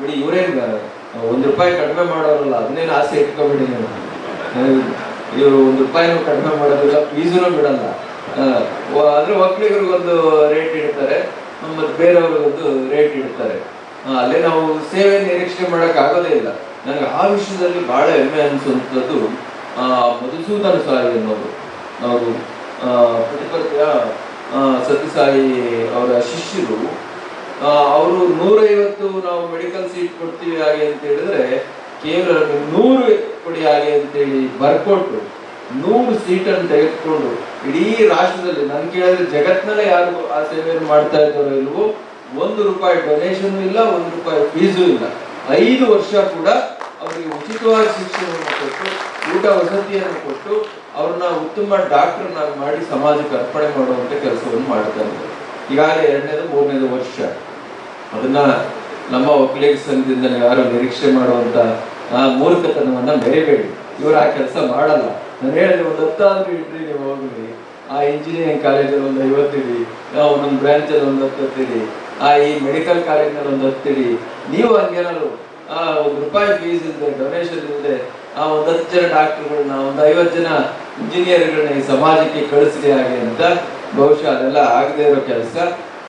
ಬಿಡಿ, ಇವರೇನು ₹1 ಕಡಿಮೆ ಮಾಡೋರಲ್ಲ, ಅದನ್ನೇನು ಆಸೆ ಇಟ್ಕೊಬಿಡಿ ನೀವು. ಇವರು ₹1 ಕಡಿಮೆ ಮಾಡೋದಿಲ್ಲ, ಫೀಸನ್ನು ಬಿಡಲ್ಲ. ಆದ್ರೆ ಒಕ್ಕಲಿಗರಿಗೊಂದು ರೇಟ್ ಇಡ್ತಾರೆ, ಮತ್ತು ಬೇರೆಯವ್ರಿಗೊಂದು ರೇಟ್ ಇಡ್ತಾರೆ. ಅಲ್ಲೇ ನಾವು ಸೇವೆ ನಿರೀಕ್ಷೆ ಮಾಡಕ್ ಆಗೋದೇ ಇಲ್ಲ. ನನಗೆ ಆ ವಿಷಯದಲ್ಲಿ ಬಹಳ ಹೆಮ್ಮೆ ಅನಿಸುವಂಥದ್ದು ಮಧುಸೂದನ್ ಸಾಯಿ ಅನ್ನೋರು. ಅವರು ಪ್ರತಿಪತ್ತಿಯ ಸತ್ಯಸಾಯಿ ಅವರ ಶಿಷ್ಯರು. ಅವರು 150 ನಾವು ಮೆಡಿಕಲ್ ಸೀಟ್ ಕೊಡ್ತೀವಿ ಹಾಗೆ ಅಂತ ಹೇಳಿದ್ರೆ, ಕೇವಲ 100 ಕೊಡಿ ಹಾಗೆ ಅಂತೇಳಿ ಬರ್ಕೊಟ್ಟು 100 ಸೀಟನ್ನು ತೆಗೆದುಕೊಂಡು ಇಡೀ ರಾಷ್ಟ್ರದಲ್ಲಿ, ನನ್ ಕೇಳಿದ್ರೆ ಜಗತ್ನಲ್ಲೇ ಯಾರು ಆ ಸೇವೆಯನ್ನು ಮಾಡ್ತಾ ಇದ್ದಾರೋ ಇಲ್ವೋ, ₹1 ಡೊನೇಷನ್ ಇಲ್ಲ, ₹1 ಫೀಸು ಇಲ್ಲ. 5 ವರ್ಷ ಕೂಡ ಅವರಿಗೆ ಉಚಿತವಾಗಿ ಶಿಕ್ಷಣವನ್ನು ಕೊಟ್ಟು, ಊಟ ವಸತಿಯನ್ನು ಕೊಟ್ಟು, ಅವ್ರನ್ನ ಉತ್ತಮ ಡಾಕ್ಟರ್ನಾಗಿ ಮಾಡಿ ಸಮಾಜಕ್ಕೆ ಅರ್ಪಣೆ ಮಾಡುವಂತ ಕೆಲಸವನ್ನು ಮಾಡ್ತಾ ಇದ್ದಾರೆ. ಈಗಾಗಲೇ 2ನೇದು 3ನೇದು ವರ್ಷ. ಅದನ್ನ ನಮ್ಮ ಒಕ್ಕಲಿಗ ಸಂಘದಿಂದ ಯಾರು ನಿರೀಕ್ಷೆ ಮಾಡುವಂತ ಮೂರ್ಖತನವನ್ನ ಮೆರೆಬೇಡಿ. ಇವರು ಆ ಕೆಲಸ ಮಾಡಲ್ಲ. ನಾನು ಹೇಳಿದ್ರೆ ಒಂದು 10 ಇಡ್ರಿ, ನೀವು ಹೋಗ್ರಿ. ಆ ಇಂಜಿನಿಯರಿಂಗ್ ಕಾಲೇಜಲ್ಲಿ ಒಂದು 50 ಇಡಿ, ಒಂದೊಂದು ಬ್ರಾಂಚಲ್ಲಿ ಒಂದು 10 ಇಡಿ, ಈ ಮೆಡಿಕಲ್ ಕಾಲೇಜ್ನಲ್ಲಿ ಒಂದು 10 ಇಡಿ. ನೀವು ಹಂಗೇನಾದ್ರು ₹1 ಫೀಸ್ ಇಲ್ಲದೆ, ಡೊನೇಷನ್ ಇಲ್ಲದೆ ಒಂದು 10 ಜನ ಡಾಕ್ಟರ್ಗಳನ್ನ, ಒಂದು 50 ಜನ ಇಂಜಿನಿಯರ್ಗಳನ್ನ ಈ ಸಮಾಜಕ್ಕೆ ಕಳಿಸ್ರಿ ಹಾಗೆ ಅಂತ, ಬಹುಶಃ ಅದೆಲ್ಲ ಆಗದೆ ಇರೋ ಕೆಲಸ.